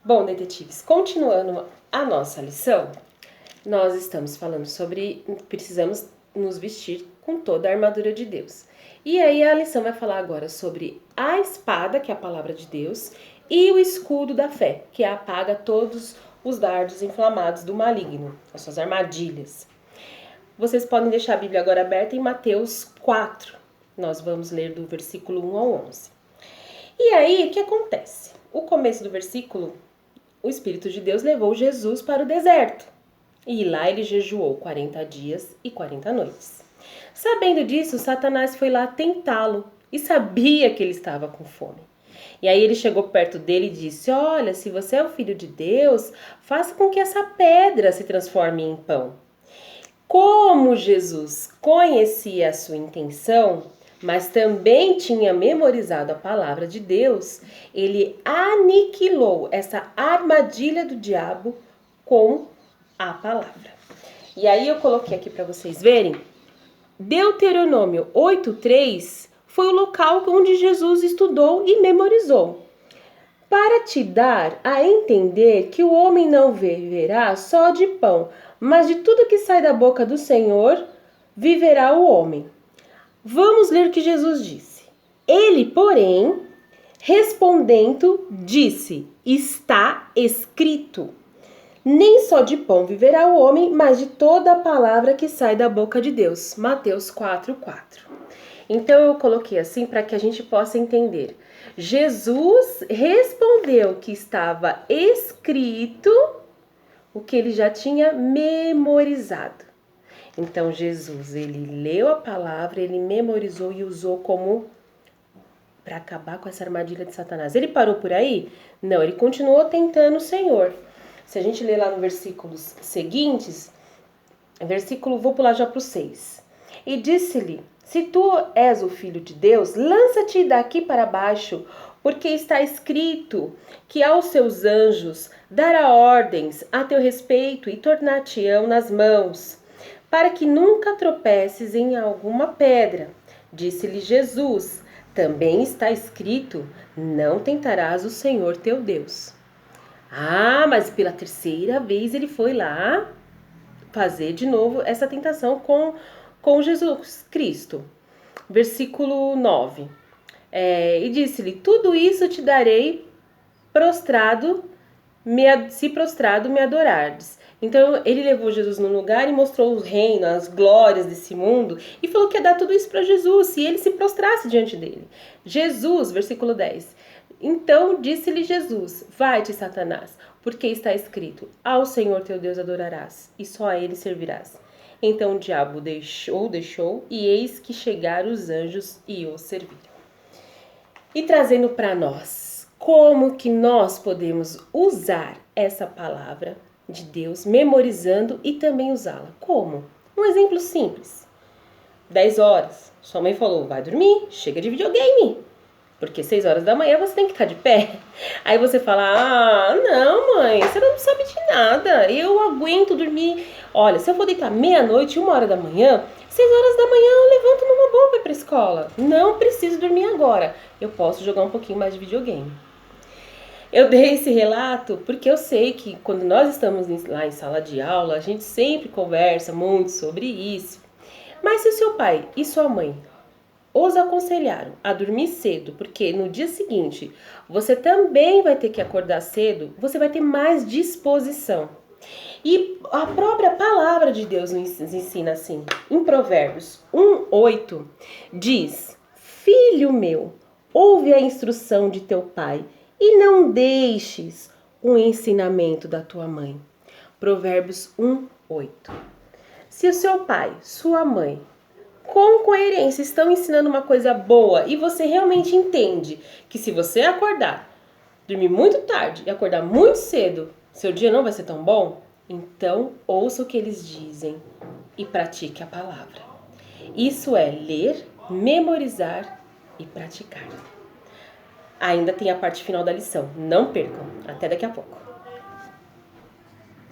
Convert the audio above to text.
Bom, detetives, continuando a nossa lição, nós estamos falando sobre precisamos nos vestir com toda a armadura de Deus. E aí a lição vai falar agora sobre a espada, que é a palavra de Deus, e o escudo da fé, que apaga todos os dardos inflamados do maligno, as suas armadilhas. Vocês podem deixar a Bíblia agora aberta em Mateus 4. Nós vamos ler do versículo 1 ao 11. E aí, o que acontece? O começo do versículo, o Espírito de Deus levou Jesus para o deserto. E lá ele jejuou 40 dias e 40 noites. Sabendo disso, Satanás foi lá tentá-lo e sabia que ele estava com fome. E aí ele chegou perto dele e disse: olha, se você é o filho de Deus, faça com que essa pedra se transforme em pão. Como Jesus conhecia a sua intenção, mas também tinha memorizado a palavra de Deus, ele aniquilou essa armadilha do diabo com a palavra. E aí eu coloquei aqui para vocês verem, Deuteronômio 8:3 foi o local onde Jesus estudou e memorizou. Para te dar a entender que o homem não viverá só de pão, mas de tudo que sai da boca do Senhor viverá o homem. Vamos ler o que Jesus disse. Ele, porém, respondendo, disse: está escrito. Nem só de pão viverá o homem, mas de toda a palavra que sai da boca de Deus. Mateus 4:4. Então eu coloquei assim para que a gente possa entender. Jesus respondeu que estava escrito o que ele já tinha memorizado. Então Jesus, ele leu a palavra, ele memorizou e usou como para acabar com essa armadilha de Satanás. Ele parou por aí? Não, ele continuou tentando o Senhor. Se a gente ler lá no versículos seguintes, vou pular já para o 6. E disse-lhe: se tu és o filho de Deus, lança-te daqui para baixo, porque está escrito que aos seus anjos dará ordens a teu respeito e tornar-te-ão nas mãos, para que nunca tropeces em alguma pedra. Disse-lhe Jesus: também está escrito, não tentarás o Senhor teu Deus. Ah, mas pela terceira vez ele foi lá fazer de novo essa tentação com Jesus Cristo. Versículo 9. E disse-lhe: tudo isso te darei se prostrado me adorardes. Então ele levou Jesus num lugar e mostrou o reino, as glórias desse mundo e falou que ia dar tudo isso para Jesus se ele se prostrasse diante dele. Jesus, versículo 10. Então disse-lhe Jesus: vai-te, Satanás, porque está escrito: ao Senhor teu Deus adorarás e só a ele servirás. Então o diabo deixou, e eis que chegaram os anjos e o serviram. E trazendo para nós, como que nós podemos usar essa palavra de Deus, memorizando e também usá-la? Como? Um exemplo simples. 10 horas, sua mãe falou: vai dormir, chega de videogame. Porque 6 horas da manhã você tem que estar de pé. Aí você fala: ah, não mãe, você não sabe de nada. Eu aguento dormir. Olha, se eu for deitar meia-noite, 1 hora da manhã, 6 horas da manhã eu levanto numa boa para ir pra escola. Não preciso dormir agora. Eu posso jogar um pouquinho mais de videogame. Eu dei esse relato porque eu sei que quando nós estamos lá em sala de aula, a gente sempre conversa muito sobre isso. Mas se o seu pai e sua mãe os aconselharam a dormir cedo, porque no dia seguinte você também vai ter que acordar cedo, você vai ter mais disposição. E a própria palavra de Deus nos ensina assim. Em Provérbios 1:8 diz: filho meu, ouve a instrução de teu pai e não deixes o ensinamento da tua mãe. Provérbios 1:8. Se o seu pai, sua mãe, com coerência estão ensinando uma coisa boa e você realmente entende que se você acordar, dormir muito tarde e acordar muito cedo, seu dia não vai ser tão bom, então ouça o que eles dizem e pratique a palavra. Isso é ler, memorizar e praticar. Ainda tem a parte final da lição. Não percam. Até daqui a pouco.